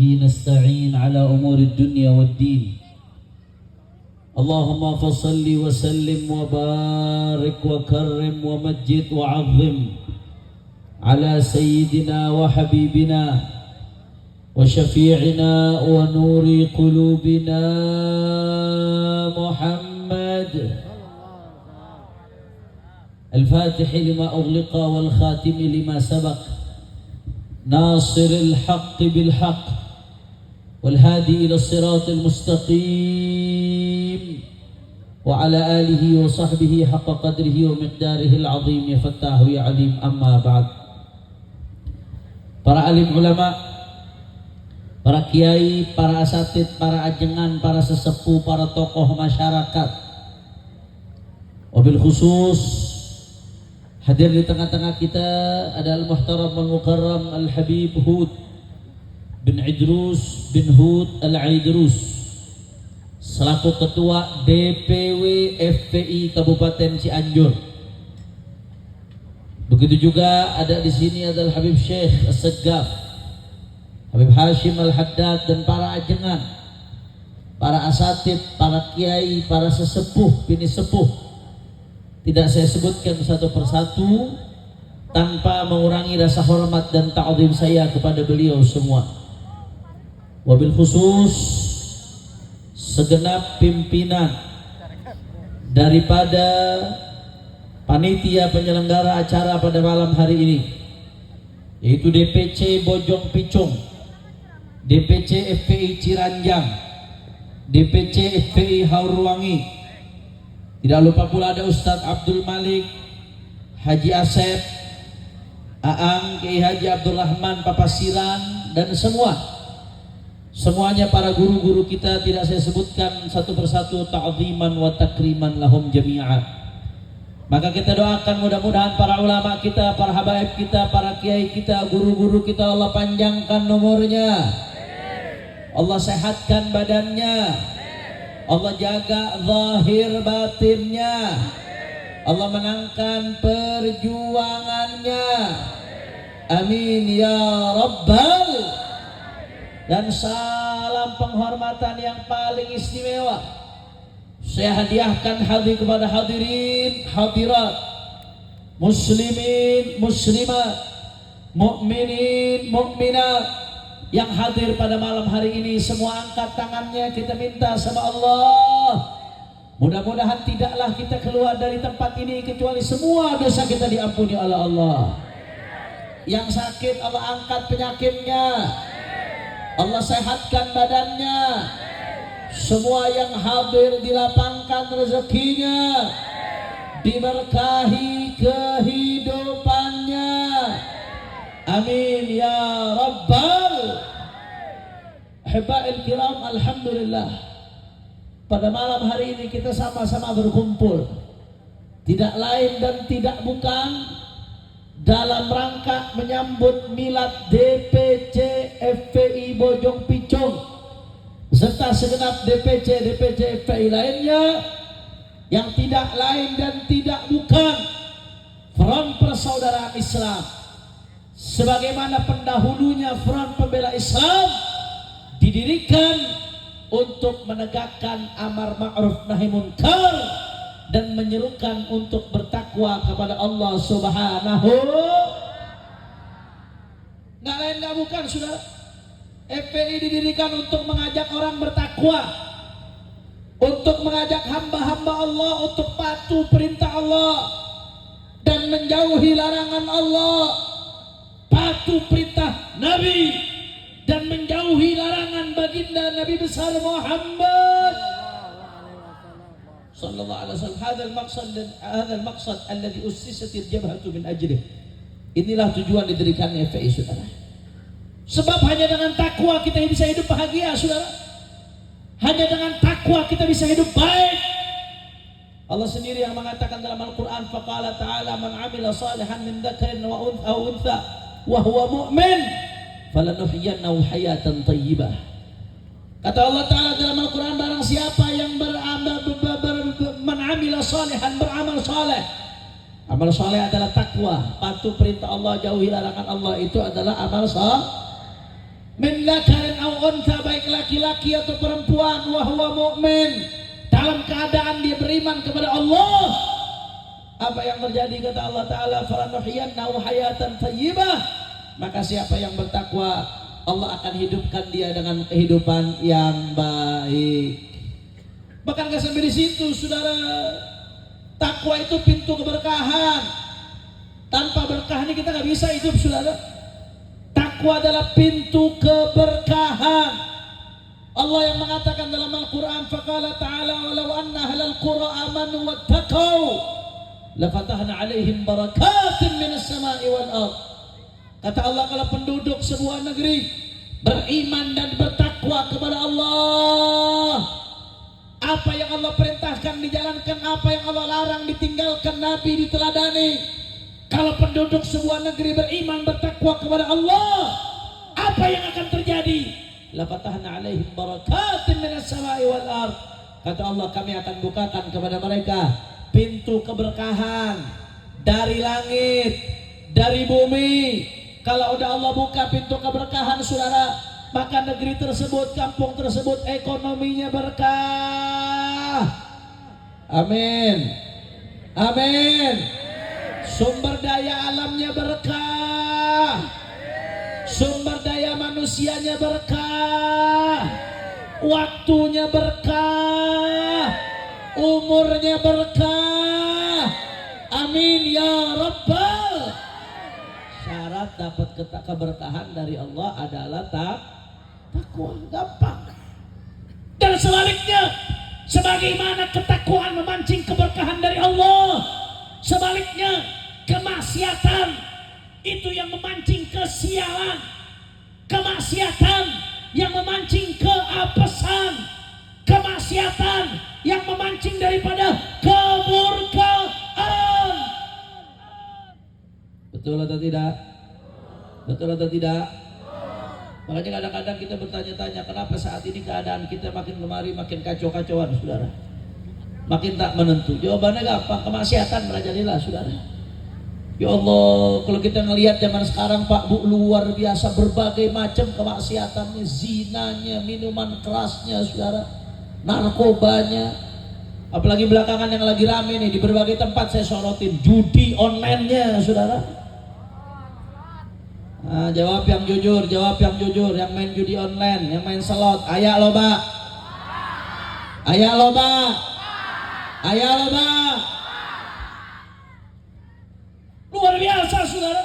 نستعين على أمور الدنيا والدين. اللهم فصل وسلم وبارك وكرم ومجد وعظم على سيدنا وحبيبنا وشفيعنا ونور قلوبنا محمد الفاتح لما أغلق والخاتم لما سبق ناصر الحق بالحق والهادي إلى الصراط المستقيم وعلى آله وصحبه حق قدره ومقداره العظيم يا فتاح يا عليم. أما بعد. Para alim ulama, para kiai, para asatid, para ajengan, para sesepuh, para tokoh masyarakat, wabil khusus hadir di tengah-tengah kita adalah Muhtaram Al-Mukarram Al-Habib Hud bin Idrus bin Hud Al-Aidrus selaku Ketua DPW FPI Kabupaten Cianjur. Begitu juga ada di sini adalah Habib Syekh As-Saggaf, Habib Hashim Al-Haddad dan para ajengan, para asatid, para kiai, para sesepuh, bini sepuh. Tidak saya sebutkan satu persatu tanpa mengurangi rasa hormat dan ta'zim saya kepada beliau semua. Wabil khusus segenap pimpinan daripada panitia penyelenggara acara pada malam hari ini, yaitu DPC Bojong Picung, DPC FPI Ciranjang, DPC FPI Haurwangi. Tidak lupa pula ada Ustadz Abdul Malik, Haji Asep, Aang, Kiai Haji Abdul Rahman Papasiran, dan semuanya para guru-guru kita tidak saya sebutkan satu persatu, ta'ziman wa takriman lahum jami'ah. Maka kita doakan mudah-mudahan para ulama kita, para habaib kita, para kiai kita, guru-guru kita Allah panjangkan nomornya, Allah sehatkan badannya, Allah jaga zahir batinnya, Allah menangkan perjuangannya. Amin ya Rabbal. Dan salam penghormatan yang paling istimewa saya hadiahkan hadir kepada hadirin hadirat, muslimin muslimat, mukminin mukminat yang hadir pada malam hari ini. Semua angkat tangannya, kita minta sama Allah, mudah-mudahan tidaklah kita keluar dari tempat ini kecuali semua dosa kita diampuni oleh Allah. Yang sakit Allah angkat penyakitnya, Allah sehatkan badannya. Semua yang hadir dilapangkan rezekinya, diberkahi kehidupannya. Amin ya Rabbal. Ahiba'il kiram, alhamdulillah pada malam hari ini kita sama-sama berkumpul tidak lain dan tidak bukan dalam rangka menyambut milad DPC FPI Bojong Picung serta segenap DPC FPI lainnya yang tidak lain dan tidak bukan Front Persaudaraan Islam, sebagaimana pendahulunya Front Pembela Islam didirikan untuk menegakkan amar ma'ruf nahi munkar dan menyerukan untuk bertakwa kepada Allah Subhanahu. Nggak lain nggak bukan, saudara. FPI didirikan untuk mengajak orang bertakwa, untuk mengajak hamba-hamba Allah untuk patuh perintah Allah dan menjauhi larangan Allah, patuh perintah Nabi dan menjauhi larangan baginda Nabi besar Muhammad sallallahu alaihi wasallam. Hadzal maqsad alladhi ussisatil jabhatu min ajlih. Inilah tujuan didirikannya FPI, saudara. Sebab hanya dengan takwa kita bisa hidup bahagia, saudara. Hanya dengan takwa kita bisa hidup baik. Allah sendiri yang mengatakan dalam Al-Quran, faqala ta'ala man amila salihan min dzakarin wa untha wa huwa mu'min falanuhyiyannahu hayatan thayyibah. Kata Allah Ta'ala dalam Al-Quran, barang siapa yang man amila salihan, beramal saleh. Amal saleh adalah takwa, patuh perintah Allah, jauhi larangan Allah, itu adalah amal saleh. min dzakarin aw untha, baik laki-laki atau perempuan, wa huwa mu'min, dalam keadaan dia beriman kepada Allah, apa yang terjadi kata Allah Ta'ala, falanuhyiyannahu hayatan thayyibah, maka siapa yang bertakwa Allah akan hidupkan dia dengan kehidupan yang baik. Bahkan gak sampai di situ, saudara. Takwa itu pintu keberkahan. Tanpa berkah ini kita gak bisa hidup, saudara. Takwa adalah pintu keberkahan. Allah yang mengatakan dalam Al-Quran, faqala ta'ala walau anna ahlal qura amanu wattaqau lafatahna alaihim barakatin minas sama'i wal ardh. Kata Allah, kalau penduduk sebuah negeri beriman dan bertakwa kepada Allah, apa yang Allah perintahkan dijalankan, apa yang Allah larang ditinggalkan, Nabi diteladani. Kalau penduduk sebuah negeri beriman bertakwa kepada Allah, apa yang akan terjadi? La fatahna alaihim barakatin minas sama'i wal ardh. Kata Allah, kami akan bukakan kepada mereka pintu keberkahan dari langit, dari bumi. Kalau udah Allah buka pintu keberkahan, saudara, maka negeri tersebut, kampung tersebut, ekonominya berkah. Amin. Amin. Sumber daya alamnya berkah. Sumber daya manusianya berkah. Waktunya berkah. Umurnya berkah. Amin ya Rabbal. Syarat dapat keberkahan dari Allah adalah takwa. Gampang. Dan sebaliknya, sebagaimana ketakwaan memancing keberkahan dari Allah, sebaliknya kemaksiatan itu yang memancing kesialan. Kemaksiatan yang memancing keapesan. Kemaksiatan yang memancing daripada kemurkaan. Betul atau tidak? Betul atau tidak? Makanya kadang-kadang kita bertanya-tanya, kenapa saat ini keadaan kita makin kemari makin kacau-kacauan, saudara? Makin tak menentu. Jawabannya gampang, kemaksiatan merajalela, saudara. Ya Allah, kalau kita ngelihat zaman sekarang, Pak Bu, luar biasa, berbagai macam kemaksiatannya, zinanya, minuman kerasnya, saudara, narkobanya. Apalagi belakangan yang lagi rame nih di berbagai tempat saya sorotin, judi online-nya, saudara. Nah, jawab yang jujur, yang main judi online, yang main slot, ayak loba. Ayak loba. Ayak loba. Luar biasa, saudara.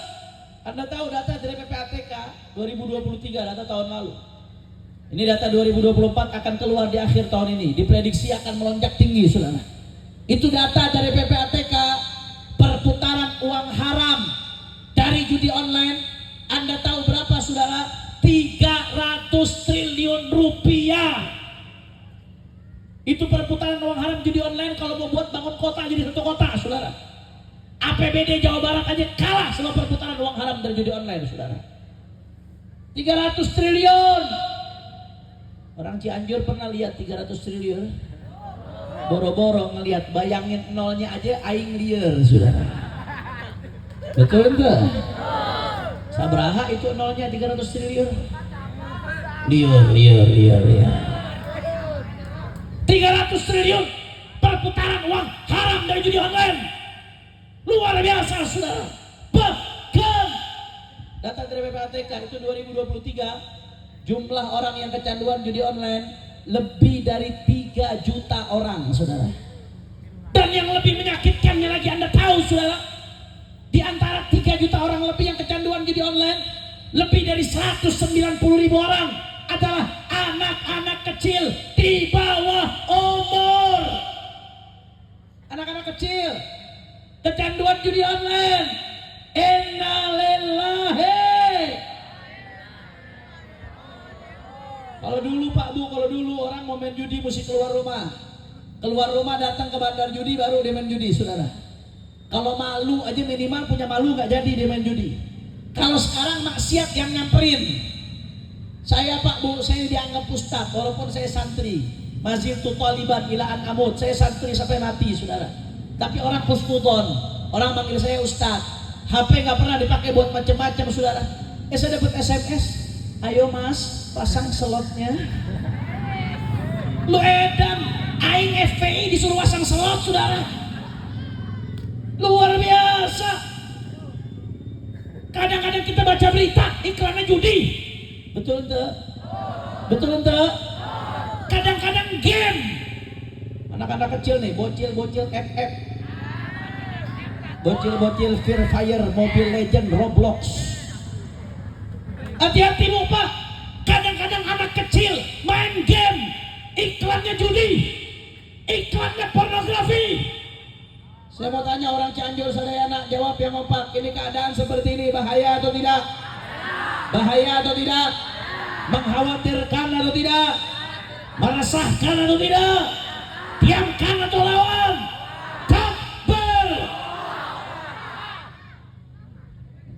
Anda tahu data dari PPATK 2023, data tahun lalu. Ini data 2024 akan keluar di akhir tahun ini. Diprediksi akan melonjak tinggi, saudara. Itu data dari PPATK, perputaran uang haram dari judi online. Anda tahu berapa, saudara? 300 triliun rupiah. Itu perputaran uang haram judi online kalau mau buat bangun kota jadi satu kota, saudara. APBD Jawa Barat aja kalah sama perputaran uang haram dari judi online, saudara. 300 triliun. Orang Cianjur pernah lihat 300 triliun? Boro-boro ngelihat, bayangin nolnya aja aing liar, saudara. Betul enggak? Sabraha itu nolnya 300 triliun. Liar. 300 triliun perputaran uang haram dari judi online. Luar biasa, saudara. Bahkan data dari PPATK itu 2023, jumlah orang yang kecanduan judi online lebih dari 3 juta orang, saudara. Dan yang lebih menyakitkannya lagi, Anda tahu, saudara, di antara 3 juta orang lebih yang kecanduan judi online, lebih dari 190.000 orang adalah anak-anak kecil di bawah umur. Anak-anak kecil kecanduan judi online. Innalillahi. Kalau dulu, Pak Bu, orang mau main judi mesti keluar rumah. Keluar rumah datang ke bandar judi baru dia main judi, saudara. Kalau malu aja minimal punya malu nggak jadi dia main judi. Kalau sekarang maksiat yang nyamperin. Saya, Pak Bu, saya dianggap ustaz walaupun saya santri. Maziltu taliban ilaan amut. Saya santri sampai mati, saudara. Tapi orang husnudon, orang manggil saya ustaz. HP nggak pernah dipakai buat macam-macam, saudara. Saya dapat SMS Ayo mas, pasang slotnya. Lu edan, aing FPI disuruh pasang slot, saudara. Luar biasa. Kadang-kadang kita baca berita, iklannya judi. Betul ente? Betul ente? Kadang-kadang game. Anak-anak kecil nih, bocil-bocil FF. Bocil-bocil Free Fire, Mobile Legend, Roblox. Hati-hati lu Pak. Kadang-kadang anak kecil main game, iklannya judi, iklannya pornografi. Saya mau tanya orang Cianjur, saudara anak, jawab yang kompak. Ini keadaan seperti ini bahaya atau tidak? Bahaya atau tidak? Mengkhawatirkan atau tidak? Meresahkan atau tidak? Diamkan atau lawan? Takbir.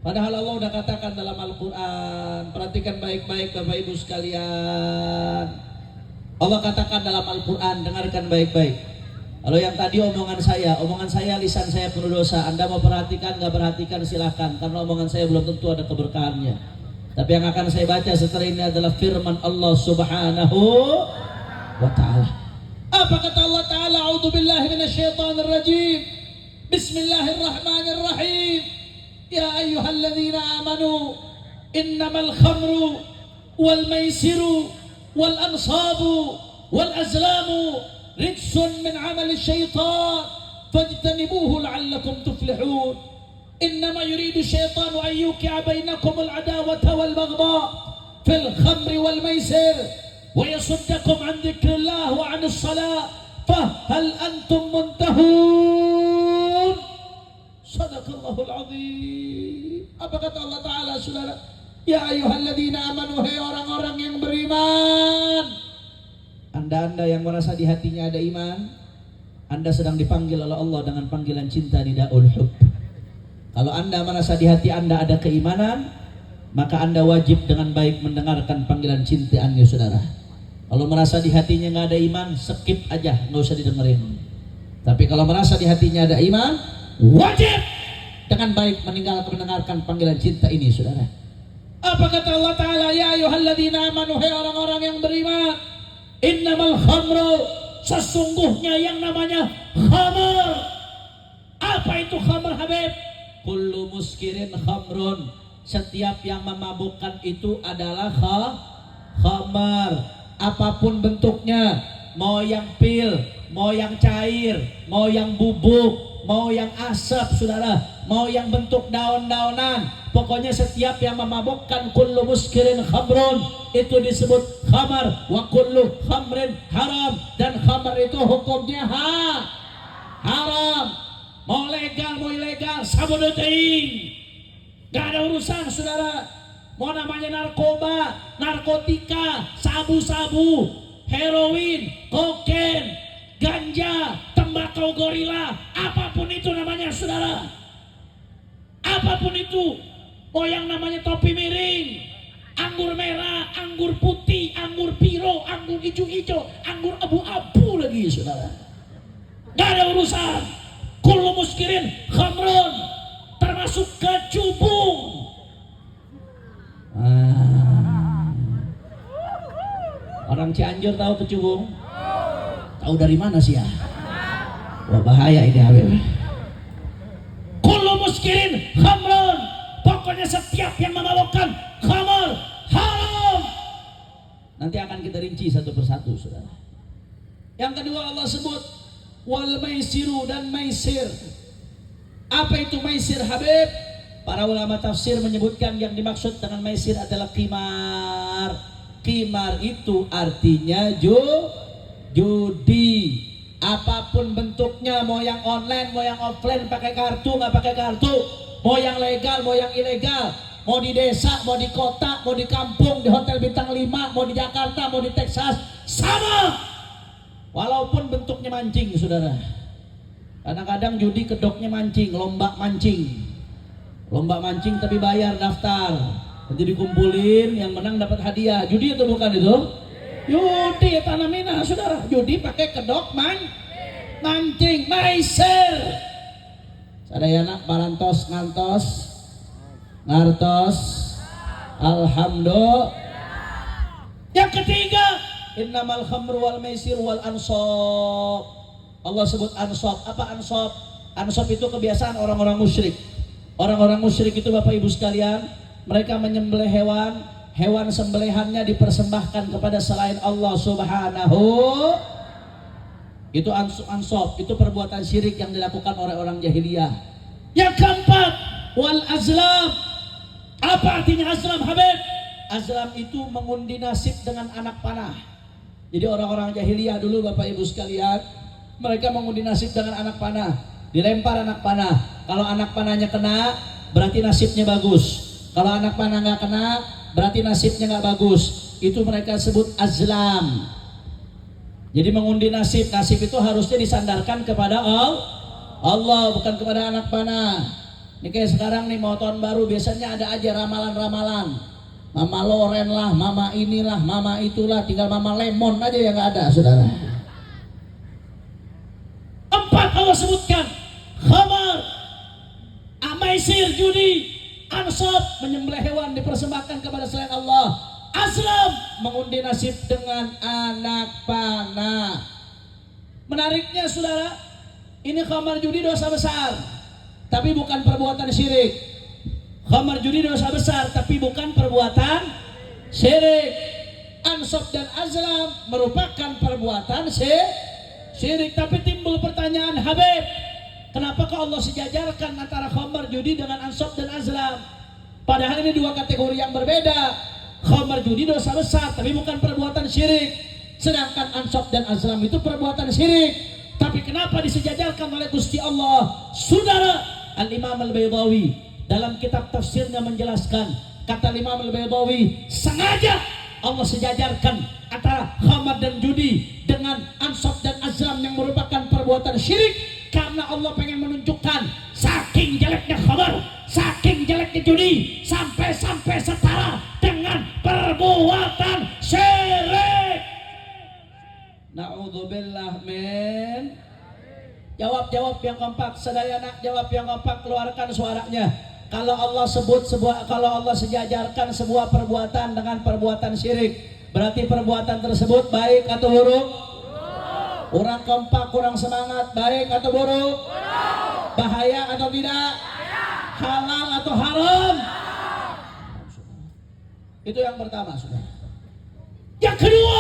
Padahal Allah udah katakan dalam Al-Quran. Perhatikan baik-baik Bapak Ibu sekalian. Allah katakan dalam Al-Quran, dengarkan baik-baik. Kalau yang tadi omongan saya lisan saya penuh dosa. Anda mau perhatikan, nggak perhatikan silahkan. Karena omongan saya belum tentu ada keberkahannya. Tapi yang akan saya baca setelah ini adalah firman Allah Subhanahu wa Ta'ala. Apa kata Allah Ta'ala? A'udzu billahi minasyaitonir rajim. Bismillahirrahmanirrahim. Ya ayyuhalladzina amanu innamal khamru wal maisiru wal ansabu wal azlamu rijsun min 'amali syaitan fajtanibuhu la'allakum tuflihun. Innama yuridu syaitanu an yuqi'a bainakumul adawata wal baghdha fil khamri wal maisir wa yasuddakum 'an dzikrillah wa 'anis shalah fahal antum muntahun. Sadaqallahul azim. Apa kata Allah Ta'ala, saudara? Ya ayyuhalladzina amanu, hai orang-orang yang beriman. Anda yang merasa di hatinya ada iman, Anda sedang dipanggil oleh Allah dengan panggilan cinta nidaul hub. Kalau Anda merasa di hati Anda ada keimanan, maka Anda wajib dengan baik mendengarkan panggilan cinta Anda, saudara. Kalau merasa di hatinya nggak ada iman, skip aja, nggak usah didengerin. Tapi kalau merasa di hatinya ada iman, wajib dengan baik mendengarkan panggilan cinta ini, saudara. Apa kata Allah Ta'ala? Ya ayyuhalladzina amanu, hai orang-orang yang beriman. Innamal khamru, sesungguhnya yang namanya khamr. Apa itu khamr, Habib? Kullu muskirin khamrun, setiap yang memabukkan itu adalah khamar. Apapun bentuknya, mau yang pil, mau yang cair, mau yang bubuk, mau yang asap, saudara, mau yang bentuk daun-daunan, pokoknya setiap yang memabukkan, kullu muskirin khamrun, itu disebut khamar. Wa kullu khamrin haram, dan khamar itu hukumnya haram. Mau legal mau ilegal, sabun ting, gak ada urusan, saudara. Mau namanya narkoba, narkotika, sabu-sabu, heroin, kokain, ganja, tembakau gorila, apapun itu namanya, saudara. Apapun itu, mau yang namanya topi miring, anggur merah, anggur putih, anggur piro, anggur hijau-hijau, anggur abu-abu lagi, saudara. Gak ada urusan. Kullu muskirin khamrun, termasuk kecubung. Orang Cianjur tahu kecubung? Tahu dari mana sih ya? Wah, bahaya ini, Habib. Kullu muskirin khamrun, pokoknya setiap yang memabukkan khamr haram. Nanti akan kita rinci satu persatu, saudara. Yang kedua Allah sebut wal maisiru, dan maisir. Apa itu maisir, Habib? Para ulama tafsir menyebutkan yang dimaksud dengan maisir adalah qimar. Qimar itu artinya judi. Apapun bentuknya, mau yang online, mau yang offline, pakai kartu, nggak pakai kartu, mau yang legal, mau yang ilegal, mau di desa, mau di kota, mau di kampung, di hotel bintang 5, mau di Jakarta, mau di Texas, sama. Walaupun bentuknya mancing, saudara. Kadang-kadang judi kedoknya mancing, lomba mancing. Lomba mancing tapi bayar, daftar. Nanti dikumpulin, yang menang dapat hadiah. Judi itu bukan itu? Judi, tanamina, saudara. Judi pakai kedok mancing, maisir. Sadayana parantos ngantos, ngartos, alhamdulillah. Yang ketiga, innamal khamru wal maisir wal ansab. Allah sebut ansab. Apa ansab? Ansab itu kebiasaan orang-orang musyrik. Orang-orang musyrik itu Bapak Ibu sekalian, mereka menyembelih hewan, hewan sembelihannya dipersembahkan kepada selain Allah Subhanahu. Itu ansab, itu perbuatan syirik yang dilakukan oleh orang jahiliyah. Yang keempat, wal azlam. Apa artinya azlam, Habib? Azlam itu mengundi nasib dengan anak panah. Jadi orang-orang jahiliyah dulu Bapak Ibu sekalian, mereka mengundi nasib dengan anak panah. Dilempar anak panah. Kalau anak panahnya kena, berarti nasibnya bagus. Kalau anak panah nggak kena, berarti nasibnya nggak bagus. Itu mereka sebut azlam. Jadi mengundi nasib. Nasib itu harusnya disandarkan kepada Allah, bukan kepada anak panah. Ini kayak sekarang nih mau tahun baru, biasanya ada aja ramalan-ramalan. Mama Loren lah, mama inilah, mama itulah, tinggal mama lemon aja yang nggak ada, saudara. Empat Allah sebutkan, khamar, maisir, judi, ansab, menyembelih hewan dipersembahkan kepada selain Allah, azlam, mengundi nasib dengan anak panah. Menariknya saudara, ini khamar judi dosa besar, tapi bukan perbuatan syirik. Khamar judi dosa besar, tapi bukan perbuatan syirik. Ansab dan azlam merupakan perbuatan syirik. Tapi timbul pertanyaan, Habib, kenapa kok Allah sejajarkan antara khamar judi dengan ansab dan azlam? Padahal ini dua kategori yang berbeda. Khamar judi dosa besar, tapi bukan perbuatan syirik. Sedangkan ansab dan azlam itu perbuatan syirik. Tapi kenapa disejajarkan oleh Gusti Allah? Saudara, Al-Imam Al-Baydawi dalam kitab tafsirnya menjelaskan, kata Imam Al-Baydawi, sengaja Allah sejajarkan antara khamar dan judi dengan ansab dan azlam yang merupakan perbuatan syirik, karena Allah pengen menunjukkan saking jeleknya khamar, saking jeleknya judi, sampai setara dengan perbuatan syirik. Na'udzubillah min. Jawab yang kompak, sadayana jawab yang kompak, keluarkan suaranya. Kalau Allah kalau Allah sejajarkan sebuah perbuatan dengan perbuatan syirik, berarti perbuatan tersebut baik atau buruk? Kurang kompak, kurang semangat, baik atau buruk? Bahaya atau tidak? Halal atau haram? Itu yang pertama, saudara. Yang kedua,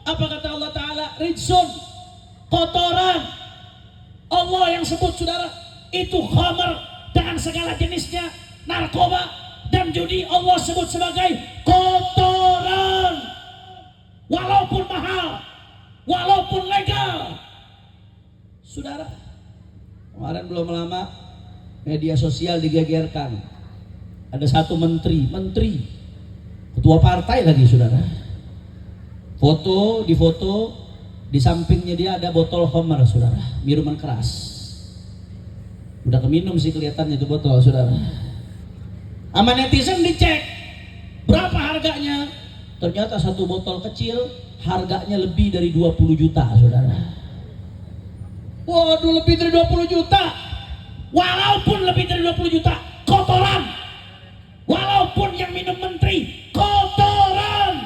apa kata Allah Ta'ala? Rijsun, kotoran. Allah yang sebut, saudara, itu khamar dengan segala jenisnya, narkoba dan judi, Allah sebut sebagai kotoran. Walaupun mahal, walaupun legal. Saudara, kemarin belum lama media sosial digegerkan. Ada satu menteri, ketua partai lagi, saudara. Di foto di sampingnya dia ada botol khamar, saudara, minuman keras. Udah keminum sih kelihatannya itu botol, saudara. Sama netizen dicek berapa harganya. Ternyata satu botol kecil harganya lebih dari 20 juta, saudara. Waduh, lebih dari 20 juta. Walaupun lebih dari 20 juta, kotoran. Walaupun yang minum menteri, kotoran.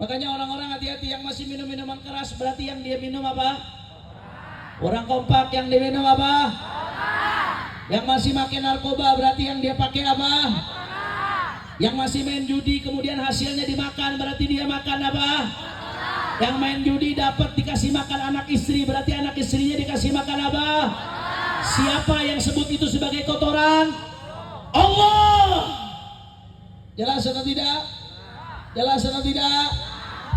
Makanya orang-orang hati-hati yang masih minum minuman keras, berarti yang dia minum apa? Orang kompak, yang dia minum apa? Yang masih makan narkoba, berarti yang dia pakai apa? Yang masih main judi kemudian hasilnya dimakan, berarti dia makan apa? Yang main judi dapat dikasih makan anak istri, berarti anak istrinya dikasih makan apa? Siapa yang sebut itu sebagai kotoran? Allah. Jelas atau tidak? Jelas atau tidak?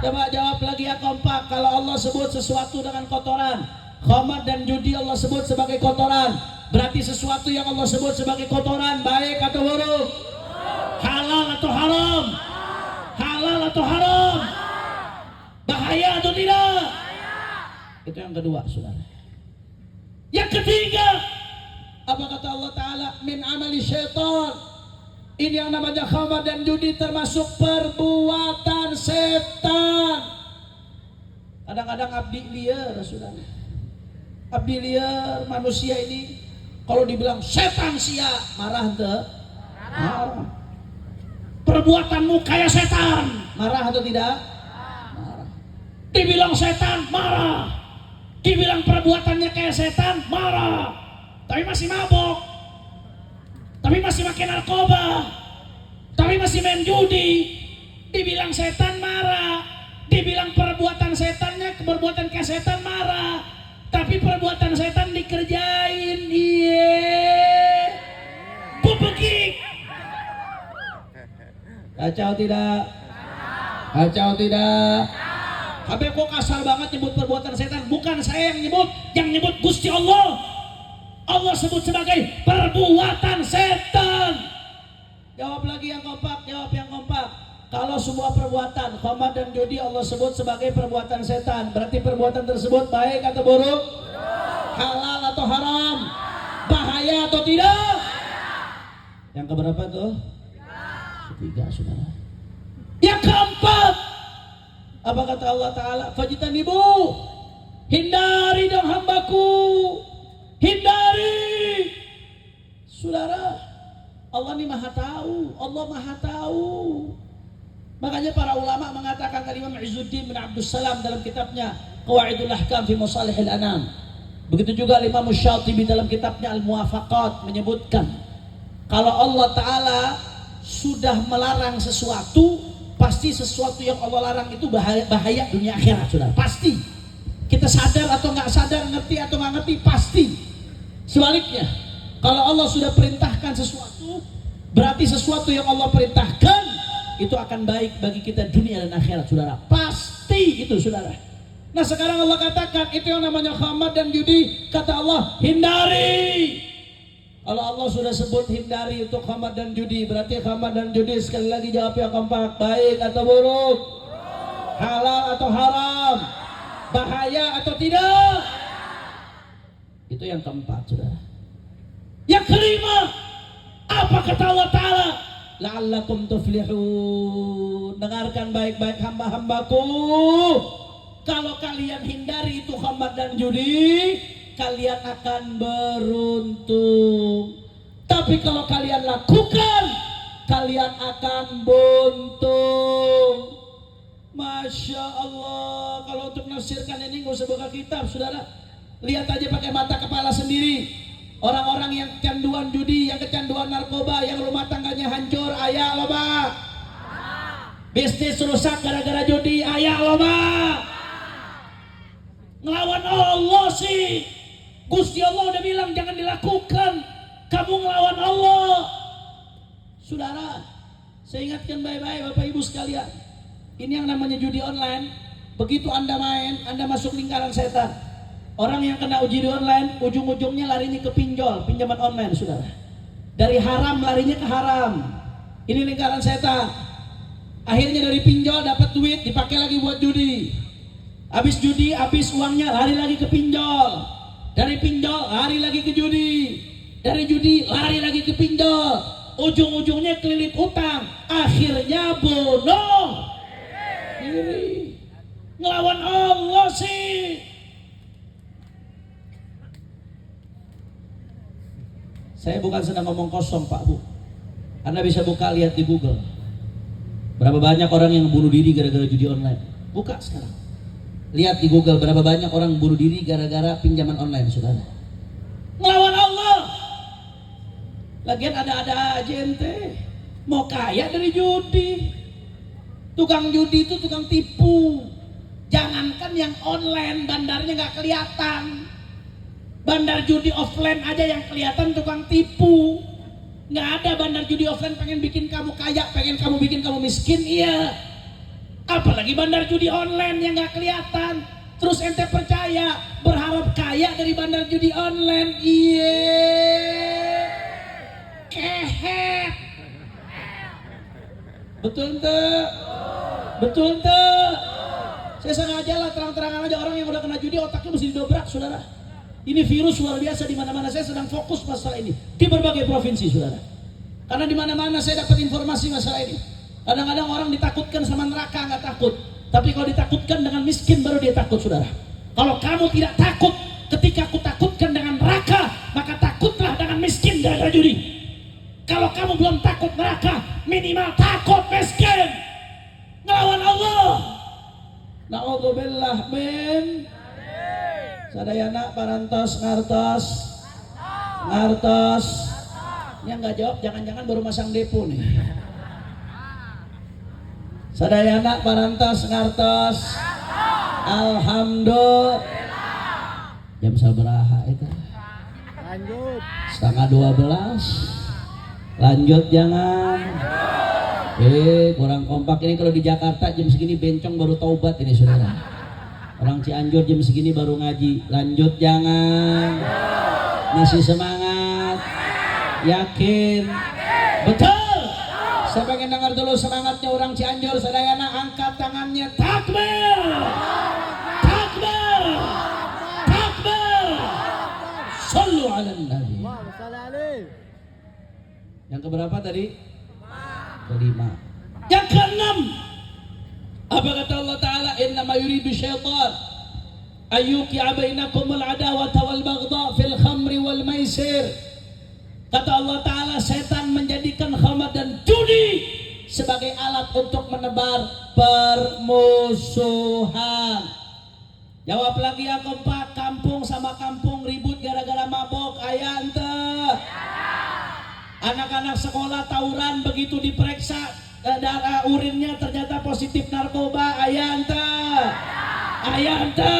Coba jawab lagi ya kompak. Kalau Allah sebut sesuatu dengan kotoran, khamar dan judi Allah sebut sebagai kotoran, berarti sesuatu yang Allah sebut sebagai kotoran baik atau buruk? Halal atau haram? Halal atau haram? Bahaya atau tidak? Itu yang kedua, saudara. Yang ketiga, apa kata Allah Ta'ala? Min amali syaitan. Ini yang namanya khamar dan judi termasuk perbuatan setan. Kadang-kadang abdi liar, saudara. Abdi liar, manusia ini kalau dibilang setan sia, marah ente? Marah. Perbuatanmu kayak setan. marah atau tidak? Marah. Dibilang setan, marah. Dibilang perbuatannya kayak setan, marah. Tapi masih mabok, tapi masih makan narkoba, tapi masih main judi. Dibilang setan, marah. Dibilang perbuatan setannya, perbuatan kayak setan, marah. Tapi perbuatan setan dikerjain, bubegik. Kacau tidak? Kacau tidak? Habis kok kasar banget nyebut perbuatan setan. Bukan saya yang nyebut Gusti Allah. Allah sebut sebagai perbuatan setan. Jawab lagi yang kompak, jawab yang kompak. Kalau semua perbuatan khamar dan judi Allah sebut sebagai perbuatan setan, berarti perbuatan tersebut baik atau buruk? Halal atau haram? Bahaya atau tidak? Yang keberapa tuh? Ketiga, saudara. Yang keempat, apa kata Allah Ta'ala? Fajtanibu, hindari dong hambaku, hindari. Saudara, Allah ini maha tahu, Allah maha tahu. Makanya para ulama mengatakan, Imam Izzuddin bin Abdus Salam dalam kitabnya Qawaidul Ahkam fi Masalihil Anam. Begitu juga Imam Syatibi dalam kitabnya Al-Muwafaqat menyebutkan, kalau Allah Ta'ala sudah melarang sesuatu, pasti sesuatu yang Allah larang itu bahaya dunia akhirat, saudara. Pasti. Kita sadar atau nggak sadar, ngerti atau nggak ngerti, pasti. Sebaliknya, kalau Allah sudah perintahkan sesuatu, berarti sesuatu yang Allah perintahkan itu akan baik bagi kita dunia dan akhirat, saudara. Pasti itu, saudara. Nah sekarang Allah katakan itu yang namanya khamar dan judi, kata Allah hindari. Kalau Allah sudah sebut hindari untuk khamar dan judi, berarti khamar dan judi, sekali lagi jawab yang kompak, baik atau buruk? Halal atau haram? Bahaya atau tidak? Itu yang keempat, saudara. Yang kelima, apa kata Allah Ta'ala? La'allakum tuflihun. Dengarkan baik-baik hamba-hambaku. Kalau kalian hindari itu khamar dan judi, kalian akan beruntung. Tapi kalau kalian lakukan, kalian akan buntung. Masya Allah. Kalau untuk menafsirkan ini nggak usah buka kitab, saudara. Lihat aja pakai mata kepala sendiri. Orang-orang yang kecanduan judi, yang kecanduan narkoba, yang rumah tangganya hancur, ayah loba. Bisnis rusak gara-gara judi, ayah loba. Ngelawan Allah sih. Gusti Allah udah bilang jangan dilakukan. Kamu ngelawan Allah. Saudara, saya ingatkan baik-baik Bapak Ibu sekalian. Ini yang namanya judi online. Begitu Anda main, Anda masuk lingkaran setan. Orang yang kena judi online, ujung-ujungnya larinya ke pinjol, pinjaman online, saudara. Dari haram larinya ke haram. Ini lingkaran setan. Akhirnya dari pinjol dapat duit, dipakai lagi buat judi. Habis judi, habis uangnya, lari lagi ke pinjol. Dari pinjol, lari lagi ke judi. Dari judi, lari lagi ke pinjol. Ujung-ujungnya kelilit utang. Akhirnya bunuh diri. Ngelawan Allah sih. Saya bukan sedang ngomong kosong, Pak Bu. Anda bisa buka, lihat di Google. Berapa banyak orang yang bunuh diri gara-gara judi online. Buka sekarang. Lihat di Google berapa banyak orang bunuh diri gara-gara pinjaman online, saudara. Ngelawan Allah. Lagian ada-ada aja ente. Mau kaya dari judi. Tukang judi itu tukang tipu. Jangankan yang online, bandarnya nggak kelihatan. Bandar judi offline aja yang kelihatan tukang tipu. Nggak ada bandar judi offline pengen bikin kamu kaya, pengen kamu bikin kamu miskin, iya. Apalagi bandar judi online yang nggak kelihatan. Terus ente percaya, berharap kaya dari bandar judi online, iya. Kehet. Betul ente? Betul ente? Saya sengaja lah terang-terangan aja, orang yang udah kena judi otaknya mesti didobrak, saudara. Ini virus luar biasa di mana-mana. Saya sedang fokus masalah ini di berbagai provinsi, saudara. Karena di mana-mana saya dapat informasi masalah ini. Kadang-kadang orang ditakutkan sama neraka nggak takut, tapi kalau ditakutkan dengan miskin baru dia takut, saudara. Kalau kamu tidak takut ketika aku takutkan dengan neraka, maka takutlah dengan miskin gara-gara judi. Kalau kamu belum takut neraka, minimal takut miskin. ngelawan Allah. Na'udzubillah min. Sadayana parantos ngartos. Yang nggak jawab jangan-jangan baru masang depo nih. Sadayana parantos ngartos. Alhamdulillah. Jam sabaraha itu? Lanjut. Setengah 12. Lanjut jangan. Kurang kompak ini. Kalau di Jakarta jam segini bencong baru taubat ini saudara. Orang Cianjur jam segini baru ngaji. Lanjut jangan. Masih semangat? Yakin? Betul. Saya pengen dengar dulu semangatnya orang Cianjur. Sadayana angkat tangannya. Takbir. Takbir. Takbir. Sallu ala nabi. Yang keberapa tadi? Kelima. Yang keenam. Apa kata Allah Ta'ala? Innama yuridu syaitan ayyuqi'a bainakumul adawata wal baghdha fil khamri wal maisir. Kata Allah Ta'ala, setan menjadikan khamar dan judi sebagai alat untuk menebar permusuhan. Jawab lagi yang keempat. Kampung sama kampung ribut gara-gara mabok. Aya ente. Anak-anak sekolah tawuran begitu diperiksa darah urinnya ternyata positif narkoba. Aya ente. Aya ente.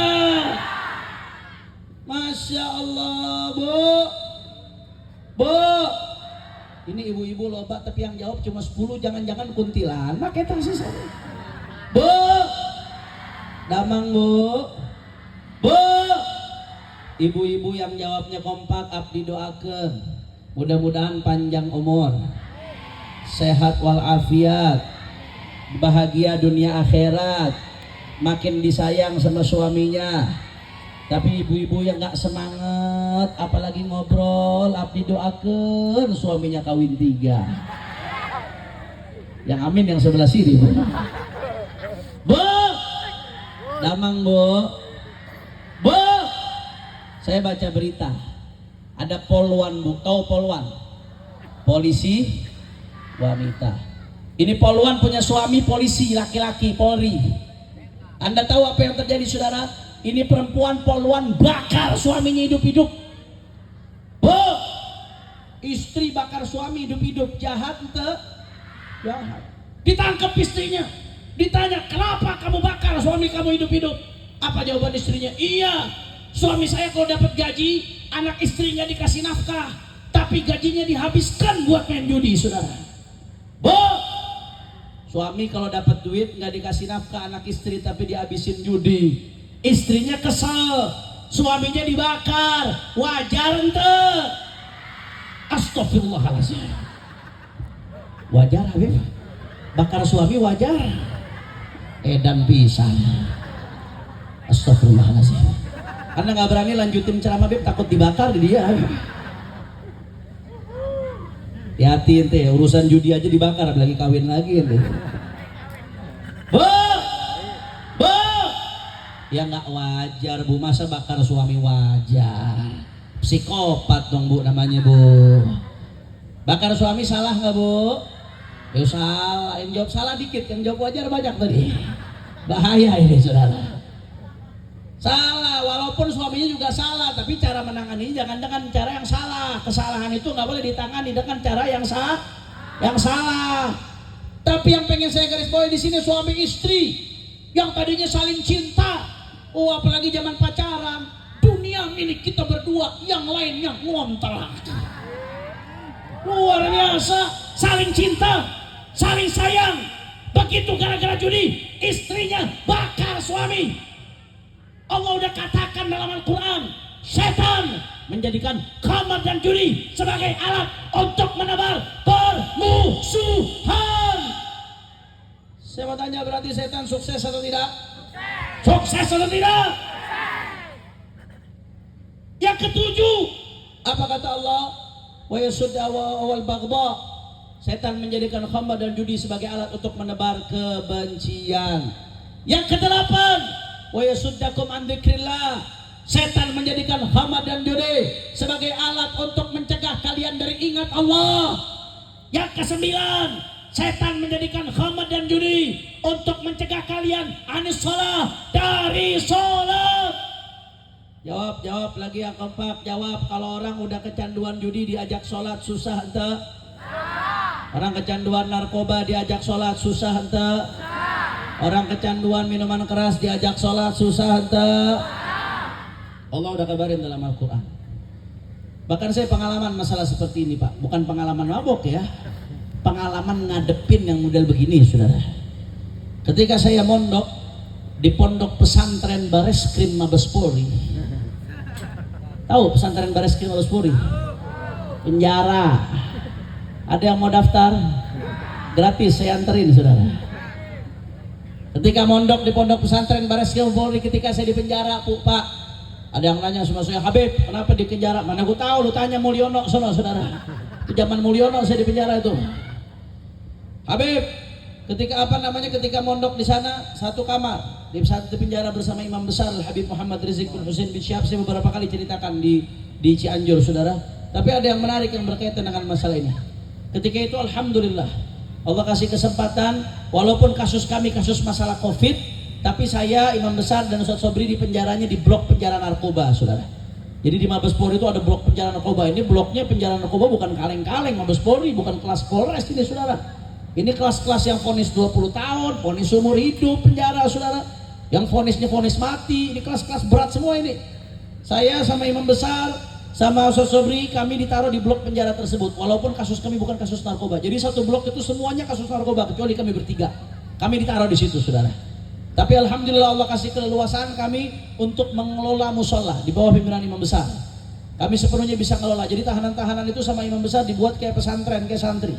Masya Allah, Bu. Ini ibu-ibu loba tapi yang jawab cuma 10. Jangan-jangan kuntilanak eta sih. Bu. Damang, Bu. Ibu-ibu yang jawabnya kompak abdi doakeun. Mudah-mudahan panjang umur, sehat walafiat, bahagia dunia akhirat, makin disayang sama suaminya. Tapi ibu-ibu yang gak semangat apalagi ngobrol, abdi doakeun suaminya kawin 3. Yang amin yang sebelah sini, Bu. Damang, Bu. Saya baca berita ada poluan, Bu. Tahu poluan? Polisi wanita. Ini poluan punya suami polisi laki-laki, Polri. Anda tahu apa yang terjadi, saudara? Ini perempuan poluan bakar suaminya hidup-hidup. Istri bakar suami hidup-hidup. Jahat ente? Jahat. Ditangkap istrinya. Ditanya, kenapa kamu bakar suami kamu hidup-hidup? Apa jawaban istrinya? Iya, suami saya kalau dapat gaji, anak istrinya dikasih nafkah, tapi gajinya dihabiskan buat main judi, saudara. Suami kalau dapat duit nggak dikasih nafkah anak istri, tapi dihabisin judi. Istrinya kesal, suaminya dibakar. Wajar ente? Astagfirullahaladzim. Wajar, Habib? Bakar suami wajar? Edan pisan. Astagfirullahaladzim. Karena nggak berani lanjutin ceramah, Beb, takut dibakar dia. Hati-hati ente, urusan judi aja dibakar, apalagi kawin lagi ente. Ya nggak wajar, Bu, masa bakar suami wajar? Psikopat dong, Bu, namanya, Bu. Bakar suami salah nggak, Bu? Ya salah, yang jawab salah dikit, yang jawab wajar banyak tadi. Bahaya ini, saudara. Salah, walaupun suaminya juga salah, tapi cara menangani jangan dengan cara yang salah. Kesalahan itu nggak boleh ditangani dengan cara yang salah. Tapi yang pengen saya garis bawahi di sini, suami istri yang tadinya saling cinta, apalagi zaman pacaran, dunia milik kita berdua, yang lainnya ngontrak. Luar biasa, saling cinta, saling sayang. Begitu gara-gara judi, istrinya bakar suami. Allah udah katakan dalam Al-Quran, setan menjadikan khamar dan judi sebagai alat untuk menebar permusuhan. Saya mau tanya, berarti setan sukses atau tidak? Sukses atau tidak? Yang ketujuh, apa kata Allah? Wa yasudda wal baghdha. Setan menjadikan khamar dan judi sebagai alat untuk menebar kebencian. Yang kedelapan, wa yasuddakum an dzikrillah. Setan menjadikan khamar dan judi sebagai alat untuk mencegah kalian dari ingat Allah. Yang kesembilan, setan menjadikan khamar dan judi untuk mencegah kalian anis sholat, dari sholat. Jawab lagi yang keempat. Jawab, kalau orang udah kecanduan judi diajak sholat susah ente? Orang kecanduan narkoba diajak sholat susah ente? Orang kecanduan minuman keras diajak sholat susah ente? Allah udah kabarin dalam Al-Quran. Bahkan saya pengalaman masalah seperti ini Pak. Bukan pengalaman mabok ya, pengalaman ngadepin yang model begini saudara. Ketika saya mondok di pondok pesantren Bareskrim Mabes Polri. Tahu pesantren Bareskrim Mabes Polri? Penjara. Ada yang mau daftar? Gratis saya anterin saudara. Ketika mondok di pondok pesantren Bareskrim Mabes Polri, ketika saya di penjara Pak, ada yang nanya sama saya, Habib kenapa di penjara? Mana aku tahu, lu tanya Mulyono sono saudara. Itu zaman Mulyono saya di penjara itu. Habib, ketika mondok di sana satu kamar di penjara bersama imam besar Habib Muhammad Rizik bin Husain bin Syihab. Saya beberapa kali ceritakan di Cianjur saudara. Tapi ada yang menarik yang berkaitan dengan masalah ini. Ketika itu alhamdulillah Allah kasih kesempatan, walaupun kasus kami kasus masalah Covid, tapi saya imam besar dan Ustaz Sobri di penjaranya di blok penjara narkoba saudara. Jadi di Mabes Polri itu ada blok penjara narkoba. Ini bloknya penjara narkoba bukan kaleng-kaleng Mabes Polri, bukan kelas Polres ini saudara. Ini kelas-kelas yang vonis 20 tahun, vonis umur hidup penjara saudara. Yang vonisnya vonis mati, ini kelas-kelas berat semua ini. Saya sama imam besar, sama Ustaz Sobri, kami ditaruh di blok penjara tersebut. Walaupun kasus kami bukan kasus narkoba. Jadi satu blok itu semuanya kasus narkoba, kecuali kami bertiga. Kami ditaruh di situ saudara. Tapi alhamdulillah Allah kasih keleluasaan kami untuk mengelola musola di bawah pimpinan imam besar. Kami sepenuhnya bisa ngelola. Jadi tahanan-tahanan itu sama imam besar dibuat kayak pesantren, kayak santri.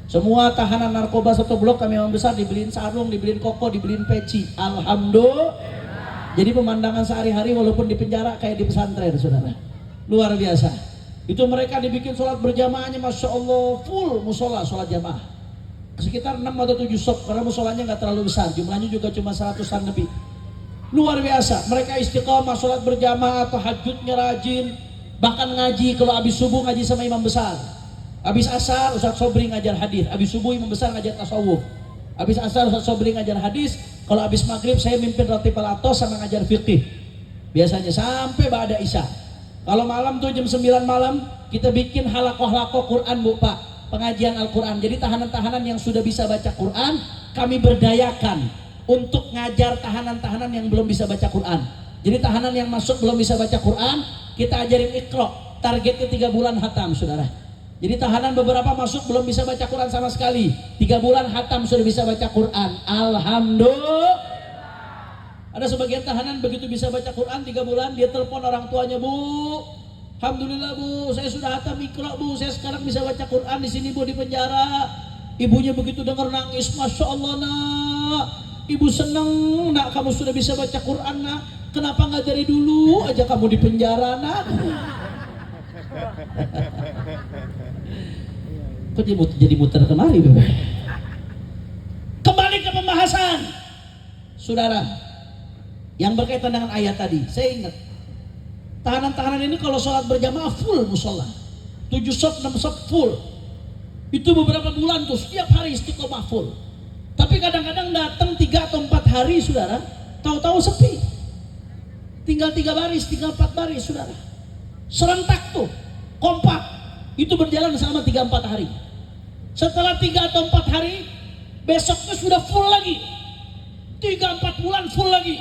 Semua tahanan narkoba satu blok kami imam besar dibeliin sarung, dibeliin koko, dibeliin peci. Alhamdulillah. Jadi pemandangan sehari-hari walaupun di penjara kayak di pesantren saudara. Luar biasa. Itu mereka dibikin sholat berjamaahnya Masya Allah full musola sholat jamaah. Sekitar 6 atau 7 shop karena musolanya nggak terlalu besar. Jumlahnya juga cuma 100-an lebih. Luar biasa. Mereka istiqomah sholat berjamaah, tahajudnya rajin. Bahkan ngaji, kalau habis subuh ngaji sama imam besar. Habis asar Ustaz Sobri ngajar hadis, habis subuh imam besar ngajar tasawuf. Habis asar Ustaz Sobri ngajar hadis, kalau habis maghrib saya mimpin roti palatos sama ngajar fikih. Biasanya sampai ba'da isya. Kalau malam tuh jam 9 malam kita bikin halakoh-halakoh Quran Bu Pak, pengajian Al-Quran. Jadi tahanan-tahanan yang sudah bisa baca Quran kami berdayakan untuk ngajar tahanan-tahanan yang belum bisa baca Quran. Jadi tahanan yang masuk belum bisa baca Quran kita ajarin Iqra, targetnya 3 bulan hatam saudara. Jadi tahanan beberapa masuk belum bisa baca Quran sama sekali. 3 bulan hatam sudah bisa baca Quran. Alhamdulillah. Ada sebagian tahanan begitu bisa baca Quran 3 bulan dia telepon orang tuanya, Bu. Alhamdulillah Bu, saya sudah hatam Iqra Bu. Saya sekarang bisa baca Quran di sini Bu di penjara. Ibunya begitu dengar nangis, Masya Allah nak. Ibu seneng nak kamu sudah bisa baca Quran nak. Kenapa nggak dari dulu aja kamu di penjara nak? Kok jadi muter kemari Bapak? Kembali ke pembahasan saudara yang berkaitan dengan ayat tadi. Saya ingat tahanan-tahanan ini kalau sholat berjamaah full musola 7 shop 6 shop full. Itu beberapa bulan tuh setiap hari istiqomah full. Tapi kadang-kadang datang 3 atau 4 hari saudara, tahu-tahu sepi. Tinggal 3 baris, tinggal 4 baris saudara. Serentak tuh, kompak. Itu berjalan selama 3-4 hari. Setelah 3 atau 4 hari, besoknya sudah full lagi. 3-4 bulan full lagi.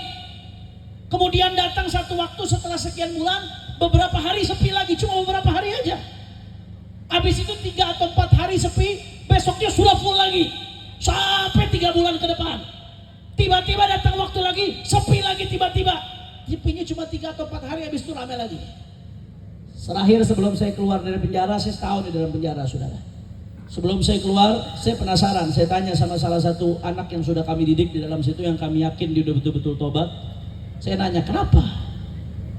Kemudian datang satu waktu setelah sekian bulan, beberapa hari sepi lagi, cuma beberapa hari aja. Habis itu 3 atau 4 hari sepi, besoknya sudah full lagi. Sampai 3 bulan ke depan. Tiba-tiba datang waktu lagi, sepi lagi tiba-tiba. Sepinya cuma 3 atau 4 hari, habis itu ramai lagi. Terakhir sebelum saya keluar dari penjara, saya setahun di dalam penjara saudara. Sebelum saya keluar, saya penasaran. Saya tanya sama salah satu anak yang sudah kami didik di dalam situ, yang kami yakin dia udah betul-betul tobat. Saya nanya, kenapa?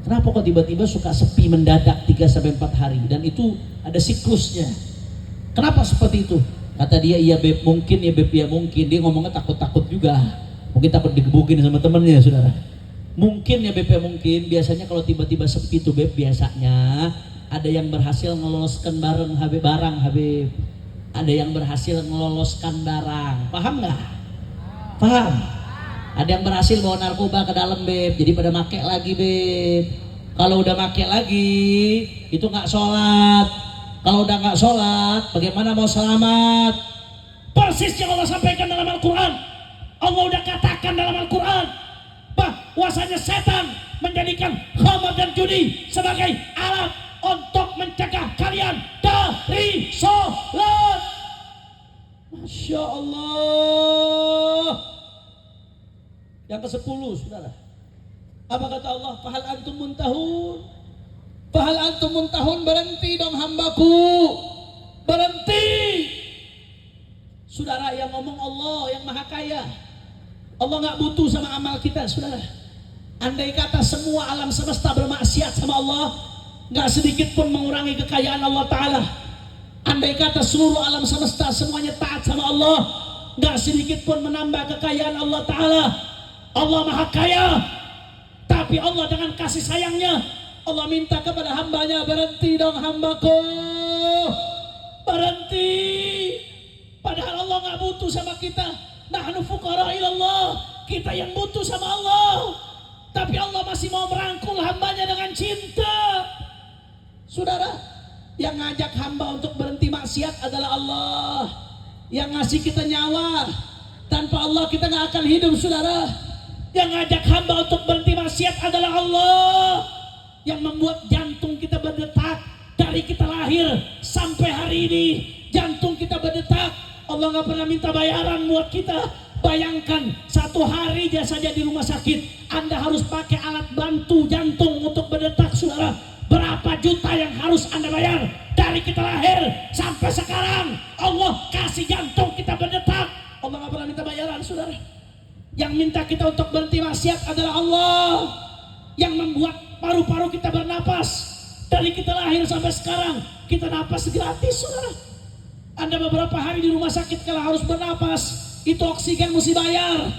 Kenapa kok tiba-tiba suka sepi mendadak 3-4 hari? Dan itu ada siklusnya. Kenapa seperti itu? Kata dia, iya Beb, mungkin ya Beb, ya mungkin. Dia ngomongnya takut-takut juga. Mungkin takut digebukin sama temennya saudara. Mungkin ya Beb, ya mungkin. Biasanya kalau tiba-tiba sepi tuh Beb, biasanya ada yang berhasil ngeloloskan barang Habib. Ada yang berhasil meloloskan barang. Paham nggak? Paham? Ada yang berhasil bawa narkoba ke dalam, beb. Jadi pada make lagi, beb. Kalau udah make lagi, itu nggak sholat. Kalau udah nggak sholat, bagaimana mau selamat? Persis yang Allah sampaikan dalam Al-Quran. Allah udah katakan dalam Al-Quran bahwasanya setan menjadikan khamar dan judi sebagai alat untuk mencegah kalian dari sholat. Masya Allah. Yang ke-10, saudara. Apa kata Allah? Fahal antum muntahun. Fahal antum muntahun. Berhenti dong hambaku. Berhenti. Saudara, yang ngomong Allah yang maha kaya. Allah gak butuh sama amal kita, saudara. Andai kata semua alam semesta bermaksiat sama Allah, gak sedikit pun mengurangi kekayaan Allah Ta'ala. Andai kata seluruh alam semesta semuanya taat sama Allah, gak sedikit pun menambah kekayaan Allah Ta'ala. Allah maha kaya, tapi Allah dengan kasih sayangnya Allah minta kepada hambanya, berhenti dong hambaku, berhenti. Padahal Allah gak butuh sama kita. Nahnu fuqara ilallah, kita yang butuh sama Allah, tapi Allah masih mau merangkul hambanya dengan cinta. Saudara, yang ngajak hamba untuk berhenti maksiat adalah Allah. Yang ngasih kita nyawa, tanpa Allah kita gak akan hidup, saudara. Yang ngajak hamba untuk berhenti maksiat adalah Allah. Yang membuat jantung kita berdetak dari kita lahir sampai hari ini. Jantung kita berdetak. Allah gak pernah minta bayaran buat kita. Bayangkan satu hari saja di rumah sakit Anda harus pakai alat bantu jantung untuk berdetak, saudara. Berapa juta yang harus Anda bayar dari kita lahir sampai sekarang? Allah kasih jantung kita berdetak. Allah gak pernah minta bayaran, saudara. Yang minta kita untuk berhenti maksiat adalah Allah. Yang membuat paru-paru kita bernapas. Dari kita lahir sampai sekarang kita napas gratis, saudara. Anda beberapa hari di rumah sakit kalau harus bernapas, itu oksigen mesti bayar.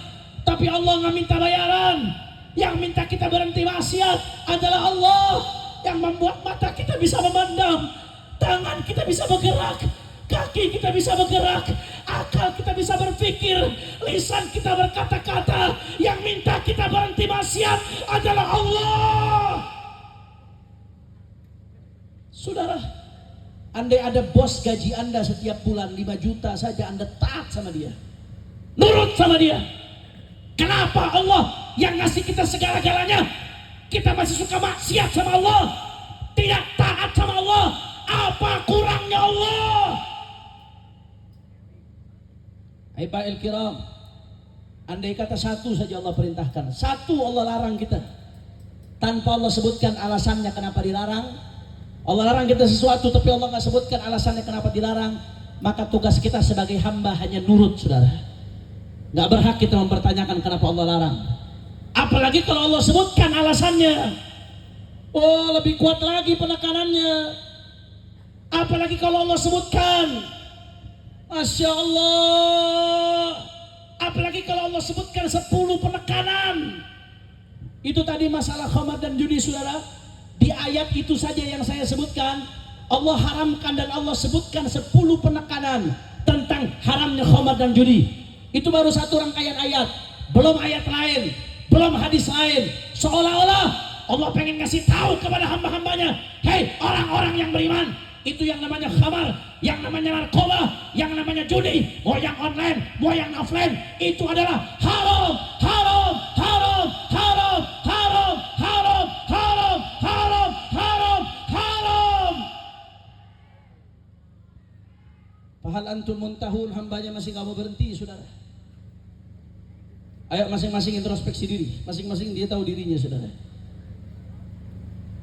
Tapi Allah nggak minta bayaran. Yang minta kita berhenti maksiat adalah Allah. Yang membuat mata kita bisa memandang, tangan kita bisa bergerak, kaki kita bisa bergerak, akal kita bisa berpikir, lisan kita berkata-kata. Yang minta kita berhenti maksiat adalah Allah. Saudara, andai ada bos gaji Anda setiap bulan 5 juta saja, Anda taat sama dia, nurut sama dia. Kenapa Allah yang ngasih kita segala-galanya, kita masih suka maksiat sama Allah, tidak taat sama Allah? Apa kurangnya Allah? Ibail kiram, andai kata satu saja Allah perintahkan, satu Allah larang kita, tanpa Allah sebutkan alasannya kenapa dilarang. Allah larang kita sesuatu tapi Allah nggak sebutkan alasannya kenapa dilarang, maka tugas kita sebagai hamba hanya nurut, saudara. Nggak berhak kita mempertanyakan kenapa Allah larang. Apalagi kalau Allah sebutkan alasannya, oh lebih kuat lagi penekanannya. Apalagi kalau Allah sebutkan, Masya Allah. Apalagi kalau Allah sebutkan 10 penekanan. Itu tadi masalah khamar dan judi, saudara. Di ayat itu saja yang saya sebutkan, Allah haramkan dan Allah sebutkan 10 penekanan tentang haramnya khamar dan judi. Itu baru satu rangkaian ayat, belum ayat lain, belum hadis lain. Seolah-olah Allah pengen ngasih tahu kepada hamba-hambanya, hei orang-orang yang beriman, itu yang namanya khamar, yang namanya narkoba, yang namanya judi, mau yang online, mau yang offline, itu adalah haram, haram, haram, haram, haram, haram, haram, haram, haram, haram. Fahal antum muntahun, hambanya masih gak mau berhenti, saudara. Ayo masing-masing introspeksi diri, masing-masing dia tahu dirinya, saudara.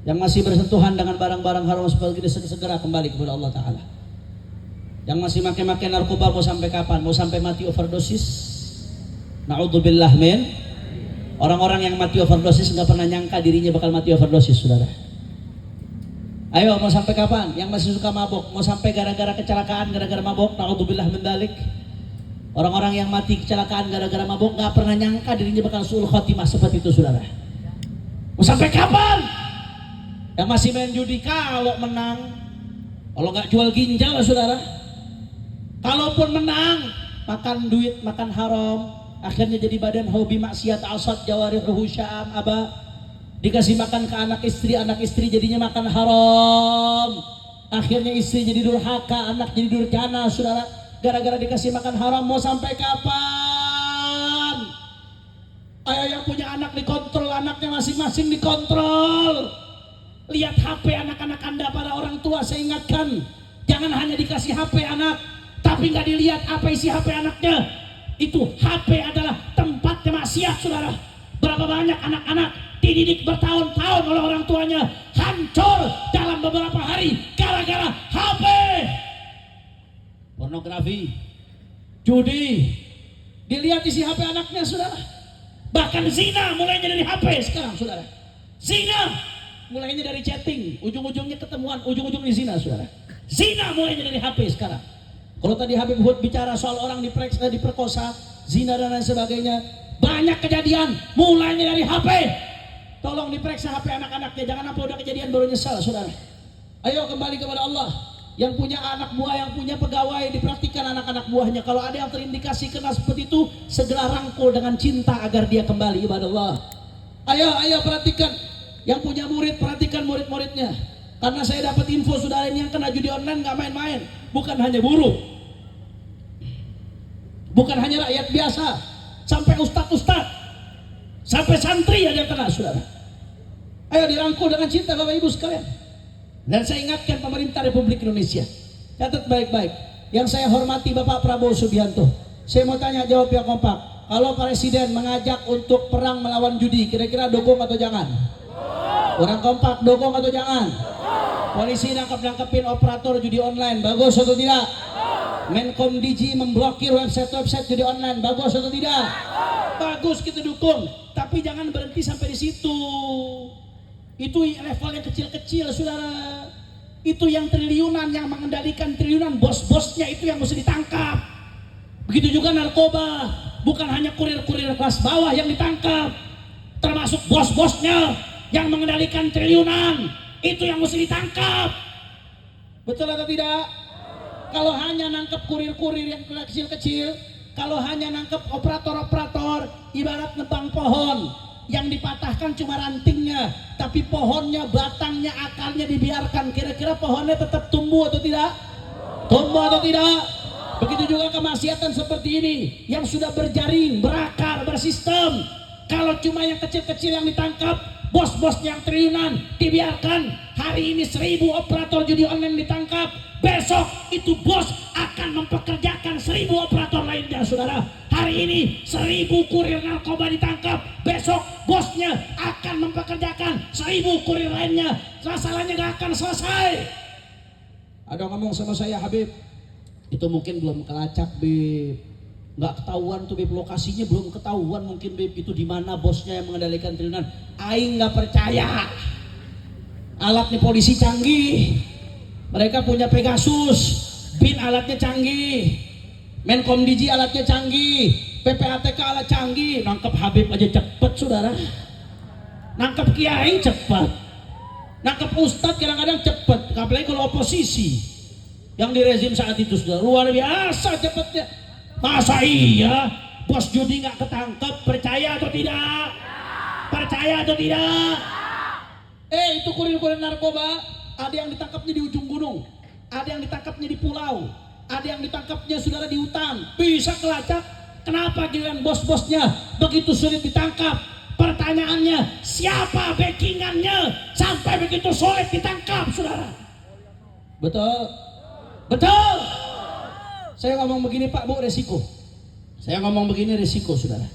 Yang masih bersentuhan dengan barang-barang haram seperti ini segera kembali kepada Allah Ta'ala. Yang masih makai-makai narkoba mau sampai kapan? Mau sampai mati overdosis? Na'udzubillah min. Orang-orang yang mati overdosis nggak pernah nyangka dirinya bakal mati overdosis, saudara. Ayo mau sampai kapan? Yang masih suka mabok mau sampai gara-gara kecelakaan, gara-gara mabok? Na'udzubillah min dalik. Orang-orang yang mati kecelakaan gara-gara mabok nggak pernah nyangka dirinya bakal suul khotimah seperti itu, saudara. Mau sampai kapan? Yang masih main judi kalau menang, kalau nggak jual ginjal, saudara. Kalaupun menang, makan duit, makan haram, akhirnya jadi badan hobi maksiat, asad jawarihuhu sya'am aba. Dikasih makan ke anak istri jadinya makan haram. Akhirnya istri jadi durhaka, anak jadi durjana, saudara. Gara-gara dikasih makan haram, mau sampai kapan? Ayo yang punya anak dikontrol, anaknya masing-masing dikontrol. Lihat HP anak-anak Anda, para orang tua, saya ingatkan, jangan hanya dikasih HP anak, tapi nggak dilihat apa isi HP anaknya. Itu HP adalah tempatnya maksiat, saudara. Berapa banyak anak-anak dididik bertahun-tahun oleh orang tuanya, hancur dalam beberapa hari gara-gara HP. Pornografi, judi, dilihat isi HP anaknya, saudara. Bahkan zina mulainya dari HP sekarang, saudara. Zina mulainya dari chatting, ujung-ujungnya ketemuan, ujung-ujungnya zina, saudara. Zina mulainya dari HP sekarang. Kalau tadi Habib Hud bicara soal orang diperkosa, zina dan lain sebagainya, banyak kejadian mulainya dari HP. Tolong diperiksa HP anak-anaknya, jangan sampai udah kejadian baru nyesal, saudara. Ayo kembali kepada Allah. Yang punya anak buah, yang punya pegawai, diperhatikan anak-anak buahnya. Kalau ada yang terindikasi kena seperti itu, segera rangkul dengan cinta agar dia kembali ibadah Allah. Ayo perhatikan. Yang punya murid, perhatikan murid-muridnya. Karena saya dapat info, saudara, ini yang kena judi online gak main-main. Bukan hanya buruh, bukan hanya rakyat biasa, sampai ustadz-ustadz, sampai santri ada yang kena, saudara. Ayo dirangkul dengan cinta, Bapak Ibu sekalian. Dan saya ingatkan pemerintah Republik Indonesia, catat baik-baik. Yang saya hormati Bapak Prabowo Subianto, saya mau tanya, jawab yang kompak. Kalau Presiden mengajak untuk perang melawan judi, kira-kira dukung atau jangan? Orang kompak, dukung atau jangan? Polisi nangkepin operator judi online, bagus atau tidak? Menkom Digi memblokir website judi online, bagus atau tidak? Bagus, kita dukung. Tapi jangan berhenti sampai di situ. Itu level yang kecil-kecil, saudara. Itu yang triliunan, yang mengendalikan triliunan, bos-bosnya itu yang mesti ditangkap. Begitu juga narkoba, bukan hanya kurir-kurir kelas bawah yang ditangkap, termasuk bos-bosnya yang mengendalikan triliunan, itu yang mesti ditangkap. Betul atau tidak? Kalau hanya nangkep kurir-kurir yang kecil-kecil, kalau hanya nangkep operator-operator, ibarat nebang pohon, yang dipatahkan cuma rantingnya, tapi pohonnya, batangnya, akarnya dibiarkan, kira-kira pohonnya tetap tumbuh atau tidak? Tumbuh atau tidak? Begitu juga kemaksiatan seperti ini, yang sudah berjaring, berakar, bersistem. Kalau cuma yang kecil-kecil yang ditangkap, bos-bos yang triliunan dibiarkan. Hari ini 1000 operator judi online ditangkap, besok itu bos akan mempekerjakan 1000 operator lainnya, saudara. Hari ini 1000 kurir narkoba ditangkap, besok bosnya akan mempekerjakan 1000 kurir lainnya. Masalahnya gak akan selesai. Ada ngomong sama saya, Habib, itu mungkin belum kelacak, Bib. Nggak ketahuan tuh, Bib, lokasinya belum ketahuan mungkin, Bib, itu di mana bosnya yang mengendalikan triliunan. Aing nggak percaya. Alat nih polisi canggih, mereka punya Pegasus, BIN alatnya canggih, Menkom Digi alatnya canggih, PPATK alat canggih. Nangkep Habib aja cepet, saudara. Nangkep kiai cepet, nangkep ustadz kadang-kadang cepet, apalagi kalau oposisi yang di rezim saat itu, sudah luar biasa cepetnya. Masa iya bos judi nggak ketangkep? Percaya atau tidak? Percaya atau tidak? Itu kurir-kurir narkoba, ada yang ditangkapnya di ujung gunung, ada yang ditangkapnya di pulau, ada yang ditangkapnya, saudara, di hutan. Bisa kelacak. Kenapa giliran bos-bosnya begitu sulit ditangkap? Pertanyaannya, siapa backingannya sampai begitu sulit ditangkap, saudara? Betul? Betul? Saya ngomong begini, Pak, Bu, resiko. Saya ngomong begini, resiko, saudara.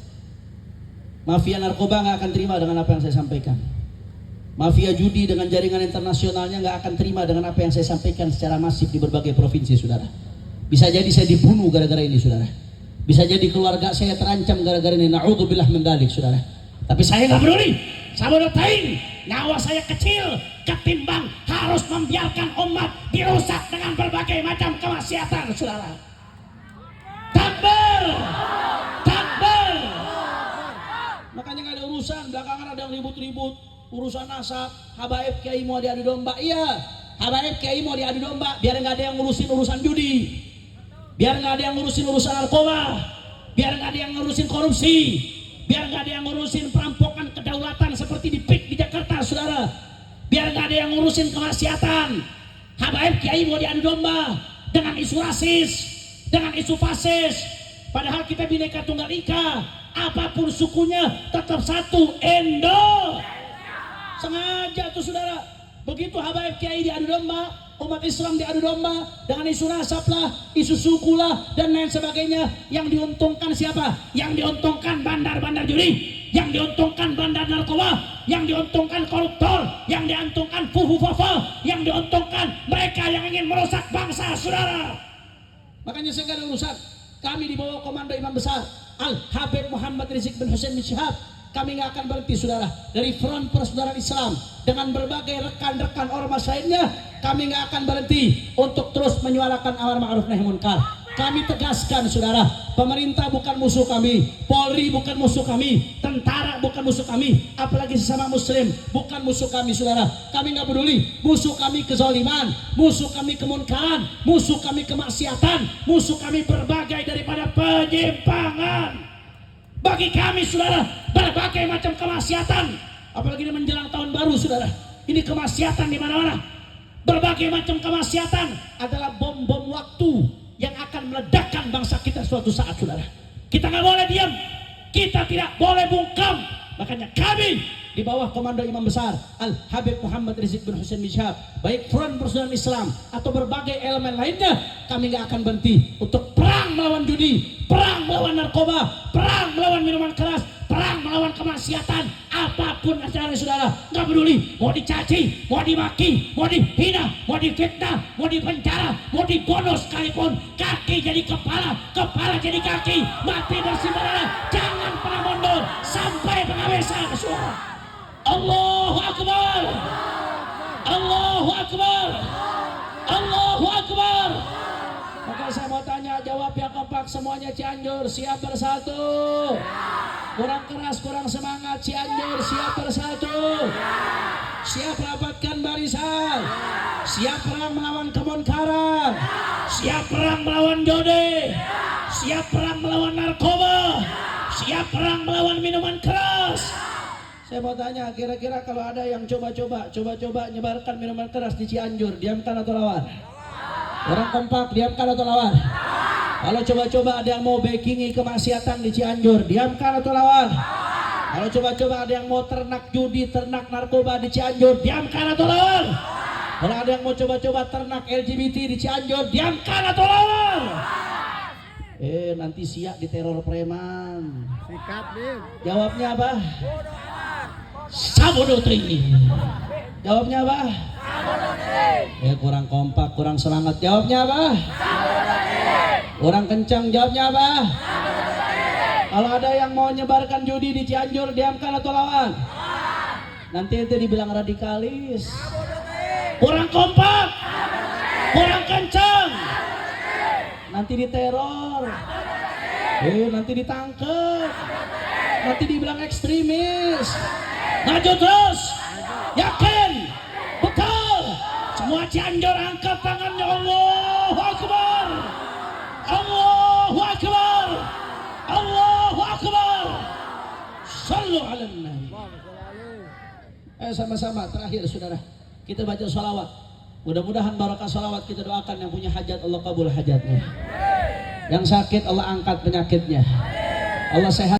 Mafia narkoba nggak akan terima dengan apa yang saya sampaikan. Mafia judi dengan jaringan internasionalnya nggak akan terima dengan apa yang saya sampaikan secara masif di berbagai provinsi, saudara. Bisa jadi saya dibunuh gara-gara ini, saudara. Bisa jadi keluarga saya terancam gara-gara ini. Na'udzubillah min dzalik, saudara. Tapi saya nggak peduli. Saya berdetain, nyawa saya kecil ketimbang harus membiarkan umat dirusak dengan berbagai macam kemaksiatan, saudara. Takbir, takbir. Makanya nggak ada urusan. Belakangan ada yang ribut-ribut urusan nasab, habaib kiai mau diadu domba. Iya, habaib kiai mau diadu domba biar nggak ada yang ngurusin urusan judi, biar nggak ada yang ngurusin urusan narkoba, biar nggak ada yang ngurusin korupsi, biar nggak ada yang ngurusin perampokan kedaulatan seperti di PIK di Jakarta, saudara. Biar nggak ada yang ngurusin kemaksiatan. Habaib kiai mau diadu domba dengan isu rasis, dengan isu fasis. Padahal kita Bhinneka Tunggal Ika, apapun sukunya tetap satu, Indo. Sengaja tuh saudara. Begitu habaib kiai diadu domba, umat Islam diadu domba dengan isu nasab lah, isu suku lah, dan lain sebagainya. Yang diuntungkan siapa? Yang diuntungkan bandar-bandar judi, yang diuntungkan bandar narkoba, yang diuntungkan koruptor, yang diuntungkan fufu-fafa, yang diuntungkan mereka yang ingin merusak bangsa, saudara. Makanya saya gak ada urusan. Kami di bawah komando Imam Besar Al-Habib Muhammad Rizik bin Hussein bin Syihab, kami gak akan berhenti, saudara. Dari front persaudaraan Islam dengan berbagai rekan-rekan ormas lainnya, kami gak akan berhenti untuk terus menyuarakan amar ma'ruf nahi munkar. Kami tegaskan, saudara, pemerintah bukan musuh kami, Polri bukan musuh kami, tentara bukan musuh kami, apalagi sesama muslim bukan musuh kami, saudara. Kami nggak peduli. Musuh kami kezaliman, musuh kami kemunkaran, musuh kami kemaksiatan, musuh kami berbagai daripada penyimpangan. Bagi kami, saudara, berbagai macam kemaksiatan, apalagi ini menjelang tahun baru, saudara, ini kemaksiatan di mana-mana. Berbagai macam kemaksiatan adalah bom-bom waktu yang akan meledakkan bangsa kita suatu saat, saudara. Kita nggak boleh diam, kita tidak boleh bungkam. Makanya kami di bawah komando Imam Besar Al-Habib Muhammad Rizik bin Hussein bin Syihab, baik front persaudaraan Islam atau berbagai elemen lainnya, kami nggak akan berhenti untuk perang melawan judi, perang melawan narkoba, perang melawan minuman keras, perang melawan kemaksiatan, apapun acaranya, saudara. Nggak peduli, mau dicaci, mau dimaki, mau dihina, mau difitnah, mau dipenjara, mau dibunuh sekalipun, kaki jadi kepala, kepala jadi kaki, mati bersih berdarah. Jangan pernah mundur sampai pengawesan, saudara. Allahu Akbar, Allahu Akbar, Allahu Akbar. Maka saya mau tanya, jawab yang kompak semuanya. Cianjur siap bersatu. Kurang keras, kurang semangat. Cianjur siap bersatu. Siap rapatkan barisan. Siap perang melawan kemunkaran. Siap perang melawan judi. Siap perang melawan narkoba. Siap perang melawan minuman keras. Saya mau tanya, kira-kira kalau ada yang coba-coba nyebarkan minuman keras di Cianjur, diamkan atau lawan? Orang kompak, diamkan atau lawan? Kalau coba-coba ada yang mau backingi kemaksiatan di Cianjur, diamkan atau lawan? Kalau coba-coba ada yang mau ternak judi, ternak narkoba di Cianjur, diamkan atau lawan? Kalau ada yang mau coba-coba ternak LGBT di Cianjur, diamkan atau lawan? Nanti siap diteror preman. Sikat, Dim. Jawabnya apa? Sabodotri. Jawabnya apa? Kurang kompak, kurang semangat. Jawabnya apa? Kurang kencang. Jawabnya apa? Kalau ada yang mau nyebarkan judi di Cianjur, diamkan atau lawan? Nanti itu dibilang radikalis. Kurang kompak, kurang kencang. Nanti diteror. Nanti ditangkap. Nanti dibilang ekstremis. Maju terus, yakin, betul. Semua Cianjur angkat tangannya. Allahu Akbar, Allahu Akbar, Allahu Akbar. Sallu ala nabi. Sama-sama terakhir, saudara, kita baca salawat. Mudah-mudahan barakah salawat kita doakan yang punya hajat, Allah kabul hajatnya. Yang sakit Allah angkat penyakitnya. Allah sehat.